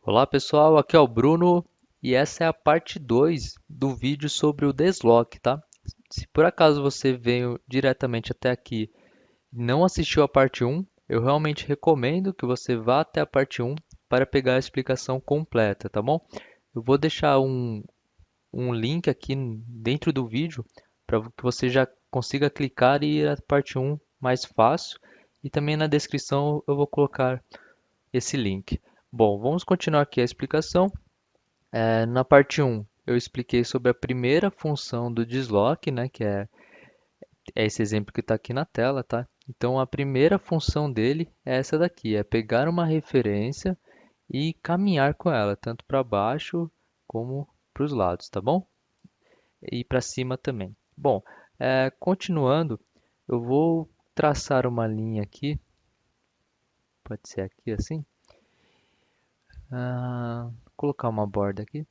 Olá pessoal, aqui é o Bruno e essa é a parte 2 do vídeo sobre o desloque, tá? Se por acaso você veio diretamente até aqui e não assistiu a parte um, eu realmente recomendo que você vá até a parte um para pegar a explicação completa, tá bom? Eu vou deixar um link aqui dentro do vídeo para que você já consiga clicar e ir à parte um mais fácil e também na descrição eu vou colocar esse link. Bom, vamos continuar aqui a explicação. Na parte um, eu expliquei sobre a primeira função do desloque, né, que é esse exemplo que está aqui na tela, tá? Então, a primeira função dele é essa daqui, é pegar uma referência e caminhar com ela, tanto para baixo como para os lados, tá bom? E para cima também. Bom, continuando, eu vou traçar uma linha aqui, pode ser aqui assim, colocar uma borda aqui.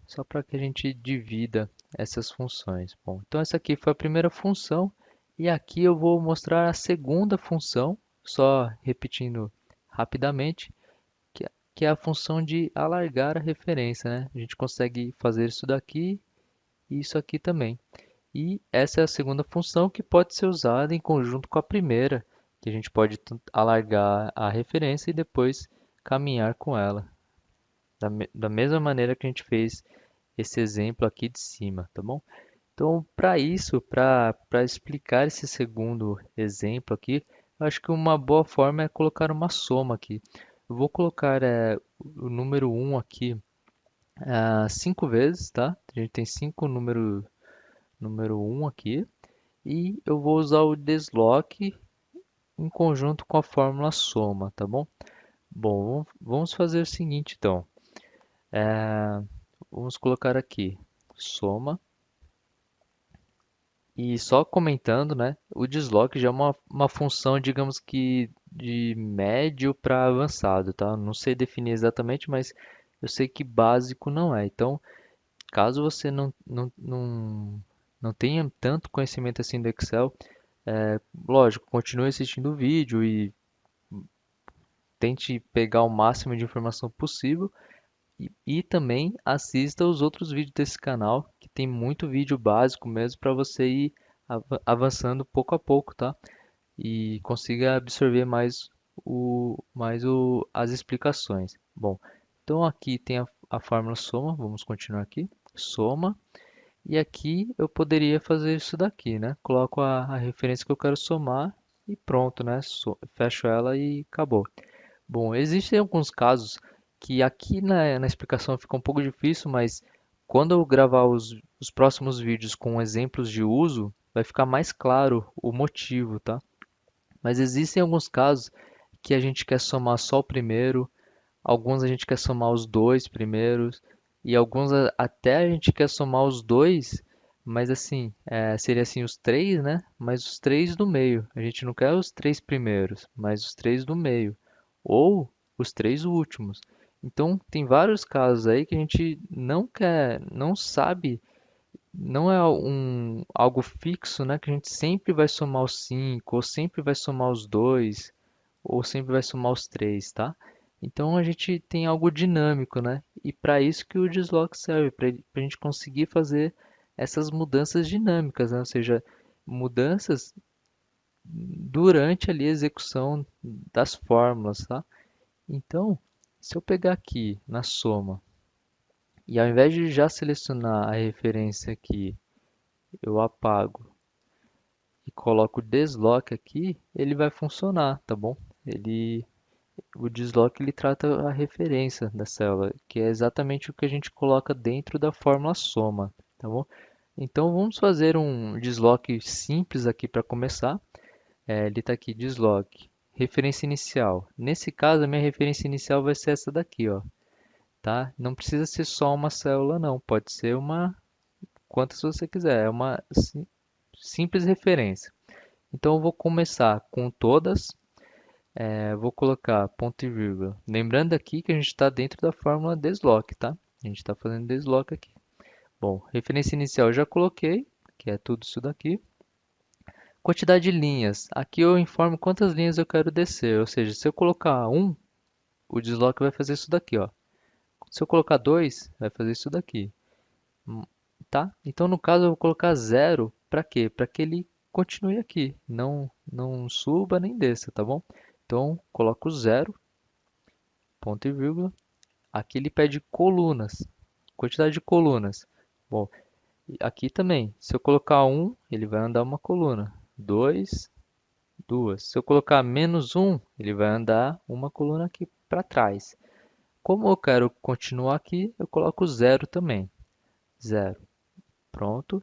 Só para que a gente divida essas funções. Bom, então essa aqui foi a primeira função e aqui eu vou mostrar a segunda função, só repetindo rapidamente, que é a função de alargar a referência, né? A gente consegue fazer isso daqui e isso aqui também. E essa é a segunda função que pode ser usada em conjunto com a primeira, que a gente pode alargar a referência e depois caminhar com ela, da mesma maneira que a gente fez esse exemplo aqui de cima, tá bom? Então, para isso, para explicar esse segundo exemplo aqui, eu acho que uma boa forma é colocar uma soma aqui. Eu vou colocar o número um aqui 5 vezes, tá? A gente tem 5 número um aqui. E eu vou usar o desloque em conjunto com a fórmula soma, tá bom? Bom, vamos fazer o seguinte então. Vamos colocar aqui soma. E só comentando, né? O desloque já é uma função, digamos que de médio para avançado, tá? Não sei definir exatamente, mas eu sei que básico não é. Então, caso você não tenha tanto conhecimento assim do Excel, lógico, continue assistindo o vídeo e tente pegar o máximo de informação possível. E também assista os outros vídeos desse canal, que tem muito vídeo básico mesmo para você ir avançando pouco a pouco, tá? E consiga absorver as explicações. Bom, então aqui tem a fórmula soma, vamos continuar aqui. Soma, e aqui eu poderia fazer isso daqui, né? Coloco a referência que eu quero somar e pronto, né? Fecho ela e acabou. Bom, existem alguns casos que aqui na explicação fica um pouco difícil, mas quando eu gravar os próximos vídeos com exemplos de uso, vai ficar mais claro o motivo, tá? Mas existem alguns casos que a gente quer somar só o primeiro, alguns a gente quer somar os dois primeiros, e alguns até a gente quer somar os dois, mas assim, seria assim os três, né? Mas os três do meio. A gente não quer os três primeiros, mas os três do meio. Ou os três últimos. Então, tem vários casos aí que a gente não quer, não sabe, não é algo fixo, né? Que a gente sempre vai somar os cinco, ou sempre vai somar os dois, ou sempre vai somar os três, tá? Então a gente tem algo dinâmico, né? E para isso que o desloque serve, para a gente conseguir fazer essas mudanças dinâmicas, né? Ou seja, mudanças durante ali a execução das fórmulas, tá? Então, se eu pegar aqui na soma e ao invés de já selecionar a referência aqui, eu apago e coloco desloque aqui, ele vai funcionar, tá bom? O desloque ele trata a referência da célula, que é exatamente o que a gente coloca dentro da fórmula soma, tá bom? Então vamos fazer um desloque simples aqui para começar. Ele está aqui, desloque, referência inicial. Nesse caso, a minha referência inicial vai ser essa daqui, ó, tá? Não precisa ser só uma célula, não. Pode ser quantas você quiser. É uma simples referência. Então eu vou começar com todas. Vou colocar ponto e vírgula. Lembrando aqui que a gente está dentro da fórmula desloque, tá? A gente está fazendo desloque aqui. Bom, referência inicial eu já coloquei, que é tudo isso daqui. Quantidade de linhas. Aqui eu informo quantas linhas eu quero descer. Ou seja, se eu colocar um, o desloque vai fazer isso daqui, ó. Se eu colocar 2, vai fazer isso daqui, hum, tá? Então, no caso, eu vou colocar zero para quê? Para que ele continue aqui, não suba nem desça, tá bom? Então, coloco zero, ponto e vírgula. Aqui ele pede colunas, quantidade de colunas. Bom, e aqui também, se eu colocar um, ele vai andar uma coluna. 2, duas. Se eu colocar menos um, ele vai andar uma coluna aqui para trás. Como eu quero continuar aqui, eu coloco zero também. Zero. Pronto.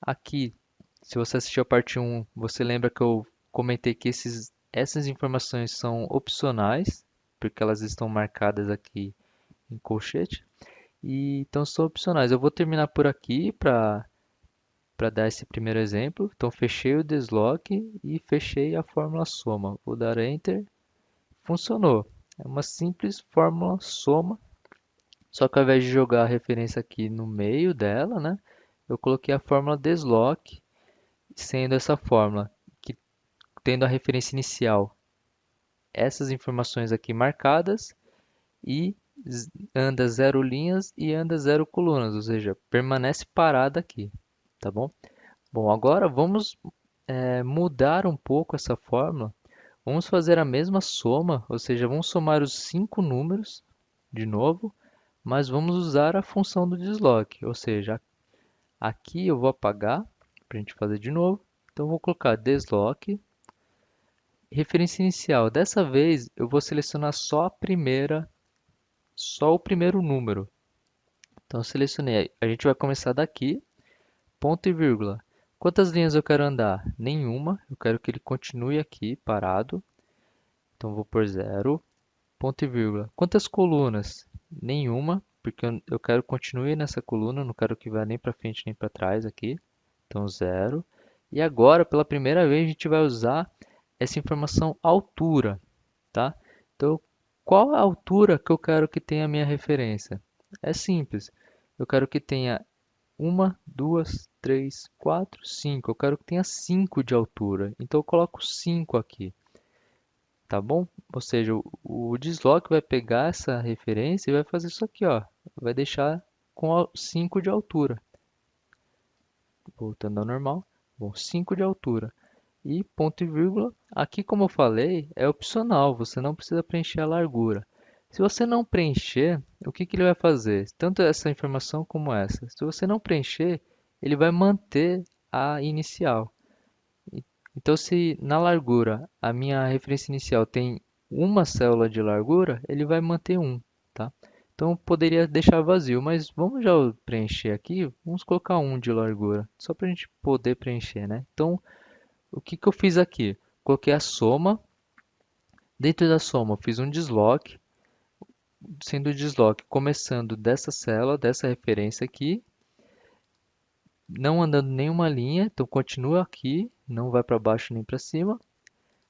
Aqui, se você assistiu a parte um, você lembra que eu comentei que essas informações são opcionais, porque elas estão marcadas aqui em colchete. E então são opcionais. Eu vou terminar por aqui para dar esse primeiro exemplo. Então fechei o desloque e fechei a fórmula soma. Vou dar Enter. Funcionou. É uma simples fórmula soma, só que ao invés de jogar a referência aqui no meio dela, né, eu coloquei a fórmula desloque, sendo essa fórmula que tendo a referência inicial essas informações aqui marcadas e anda zero linhas e anda zero colunas, ou seja, permanece parada aqui, tá bom? Bom, agora vamos mudar um pouco essa fórmula. Vamos fazer a mesma soma, ou seja, vamos somar os cinco números de novo, mas vamos usar a função do desloque, ou seja, aqui eu vou apagar para a gente fazer de novo. Então eu vou colocar desloque, referência inicial. Dessa vez eu vou selecionar só o primeiro número. Então eu selecionei, a gente vai começar daqui, ponto e vírgula. Quantas linhas eu quero andar? Nenhuma, eu quero que ele continue aqui parado. Então vou por zero, ponto e vírgula. Quantas colunas? Nenhuma, porque eu quero que continue nessa coluna, não quero que vá nem para frente nem para trás aqui. Então zero. E agora, pela primeira vez, a gente vai usar essa informação altura, tá? Então, qual a altura que eu quero que tenha a minha referência? É simples. Eu quero que tenha uma, duas, três, quatro, cinco. Eu quero que tenha 5 de altura. Então eu coloco 5 aqui, tá bom? Ou seja, o desloque vai pegar essa referência e vai fazer isso aqui, ó. Vai deixar com 5 de altura. Voltando ao normal. Bom, 5 de altura. E ponto e vírgula. Aqui, como eu falei, é opcional. Você não precisa preencher a largura. Se você não preencher, o que que ele vai fazer? Tanto essa informação como essa. Se você não preencher, ele vai manter a inicial. Então, se na largura a minha referência inicial tem uma célula de largura, ele vai manter um, tá? Então, eu poderia deixar vazio, mas vamos já preencher aqui. Vamos colocar um de largura, só para a gente poder preencher, né? Então, o que que eu fiz aqui? Coloquei a soma. Dentro da soma, eu fiz um desloque, sendo o desloque começando dessa célula, dessa referência aqui, não andando nenhuma linha, então continua aqui, não vai para baixo nem para cima.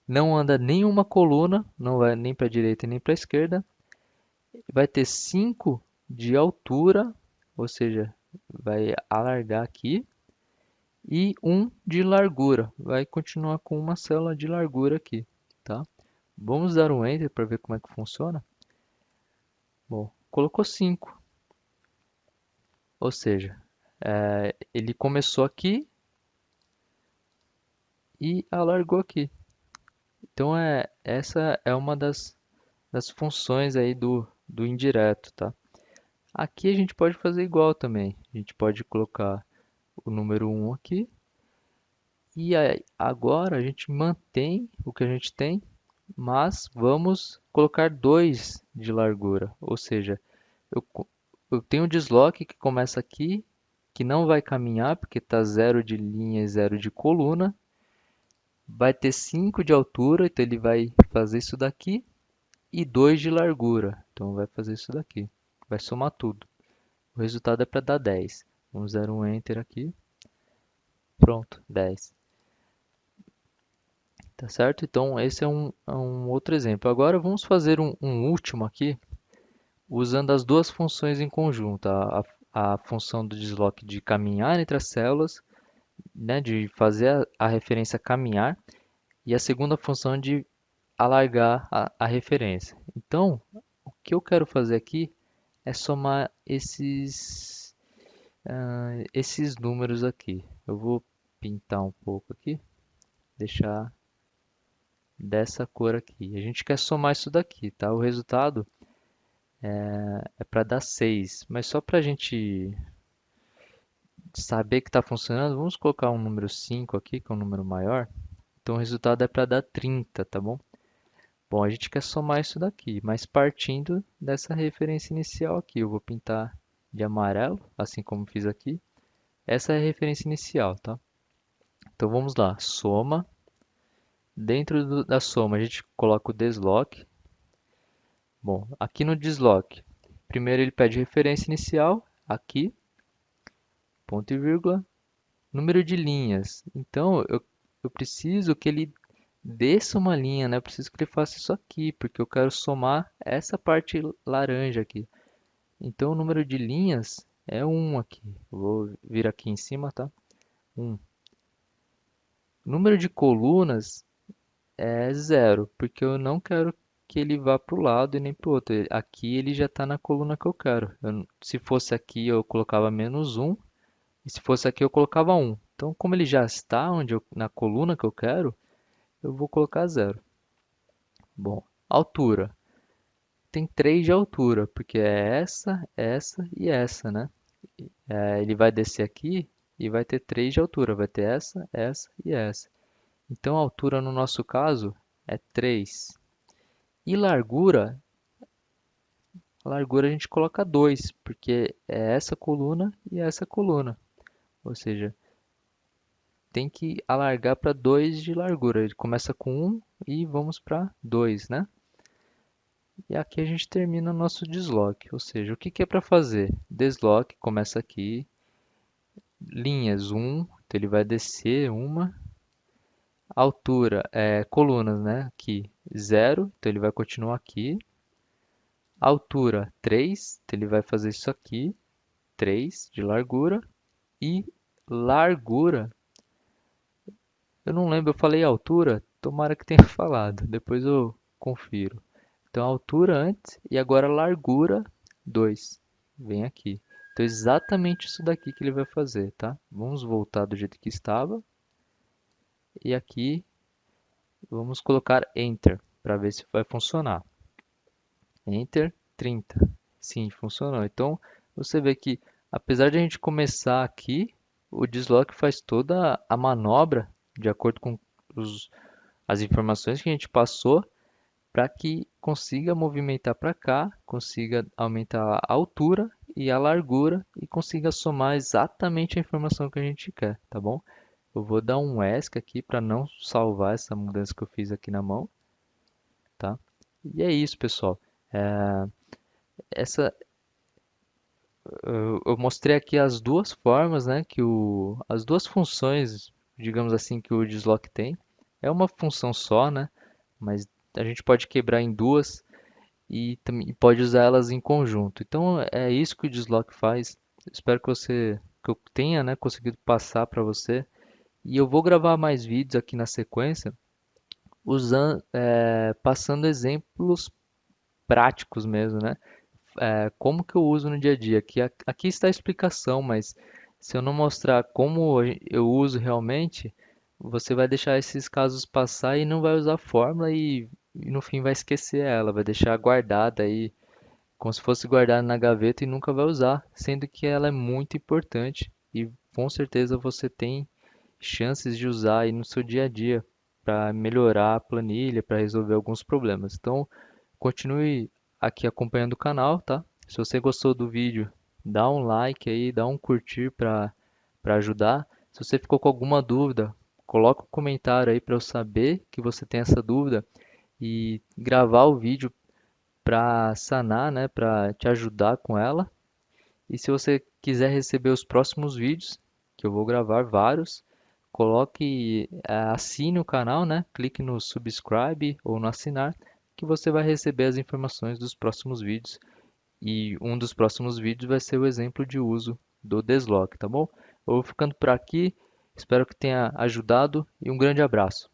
Não anda nenhuma coluna, não vai nem para a direita nem para a esquerda. Vai ter 5 de altura, ou seja, vai alargar aqui. E um de largura, vai continuar com uma célula de largura aqui, tá? Vamos dar um Enter para ver como é que funciona. Bom, colocou 5, ou seja, ele começou aqui e alargou aqui. Então, essa é uma das funções aí do indireto, tá? Aqui a gente pode fazer igual também. A gente pode colocar o número um aqui. E aí, agora a gente mantém o que a gente tem, mas vamos colocar 2 de largura. Ou seja, eu tenho um desloque que começa aqui, que não vai caminhar, porque está zero de linha e zero de coluna. Vai ter 5 de altura, então ele vai fazer isso daqui. E 2 de largura, então vai fazer isso daqui. Vai somar tudo. O resultado é para dar 10. Vamos dar um Enter aqui. Pronto, 10. Tá certo? Então, esse é um outro exemplo. Agora, vamos fazer um último aqui, usando as duas funções em conjunto. A função do desloque de caminhar entre as células, né, de fazer a referência caminhar, e a segunda função de alargar a referência. Então, que eu quero fazer aqui é somar esses números aqui. Eu vou pintar um pouco aqui, deixar dessa cor aqui. A gente quer somar isso daqui, tá? O resultado é para dar 6, mas só para a gente saber que está funcionando, vamos colocar um número 5 aqui, que é um número maior. Então o resultado é para dar 30, tá bom? Bom, a gente quer somar isso daqui, mas partindo dessa referência inicial aqui. Eu vou pintar de amarelo, assim como fiz aqui. Essa é a referência inicial, tá? Então vamos lá, soma. Dentro da soma a gente coloca o desloque. Bom, aqui no desloque, primeiro ele pede referência inicial, aqui, ponto e vírgula, número de linhas. Então eu preciso que ele desça uma linha, né? Eu preciso que ele faça isso aqui, porque eu quero somar essa parte laranja aqui. Então o número de linhas é 1 aqui. Eu vou vir aqui em cima, tá? 1. O número de colunas é 0, porque eu não quero que ele vá para o lado e nem para o outro. Aqui ele já está na coluna que eu quero. Se fosse aqui eu colocava -1, e se fosse aqui eu colocava 1. Então como ele já está na coluna que eu quero, eu vou colocar 0. Bom, altura. Tem 3 de altura, porque é essa e essa, né? Ele vai descer aqui e vai ter 3 de altura. Vai ter essa e essa. Então a altura no nosso caso é 3. E a largura a gente coloca 2, porque é essa coluna e essa coluna. Ou seja, tem que alargar para 2 de largura. Ele começa com 1 e vamos para 2, né? E aqui a gente termina o nosso desloque. Ou seja, o que que é para fazer? Desloque começa aqui, linhas 1, então ele vai descer uma. Altura, colunas, né? Aqui 0, então ele vai continuar aqui. Altura 3, então ele vai fazer isso aqui, 3 de largura. E largura, eu não lembro, eu falei altura? Tomara que tenha falado, depois eu confiro. Então altura antes e agora largura 2. Vem aqui. Então exatamente isso daqui que ele vai fazer, tá? Vamos voltar do jeito que estava. E aqui vamos colocar Enter para ver se vai funcionar. Enter 30. Sim, funcionou. Então você vê que apesar de a gente começar aqui, o desloque faz toda a manobra de acordo com as informações que a gente passou para que consiga movimentar para cá, consiga aumentar a altura e a largura e consiga somar exatamente a informação que a gente quer, tá bom? Eu vou dar um ESC aqui para não salvar essa mudança que eu fiz aqui na mão, tá? E é isso, pessoal. Essa, eu mostrei aqui as duas formas, né, as duas funções, digamos assim, que o desloque tem. É uma função só, né, mas a gente pode quebrar em duas e também pode usar elas em conjunto. Então é isso que o desloque faz. Espero que eu tenha, né, conseguido passar para você. E eu vou gravar mais vídeos aqui na sequência, passando exemplos práticos mesmo, né? Como que eu uso no dia a dia. Aqui está a explicação, mas se eu não mostrar como eu uso realmente, você vai deixar esses casos passar e não vai usar a fórmula e no fim vai esquecer ela, vai deixar guardada aí, como se fosse guardada na gaveta e nunca vai usar, sendo que ela é muito importante e com certeza você tem chances de usar aí no seu dia a dia para melhorar a planilha, para resolver alguns problemas. Então, continue aqui acompanhando o canal, tá? Se você gostou do vídeo, dá um like aí, dá um curtir para ajudar. Se você ficou com alguma dúvida, coloca um comentário aí para eu saber que você tem essa dúvida e gravar o vídeo para sanar, né, para te ajudar com ela. E se você quiser receber os próximos vídeos, que eu vou gravar vários, assine o canal, né? Clique no subscribe ou no assinar, que você vai receber as informações dos próximos vídeos. E um dos próximos vídeos vai ser o exemplo de uso do desloque, tá bom? Eu vou ficando por aqui, espero que tenha ajudado e um grande abraço.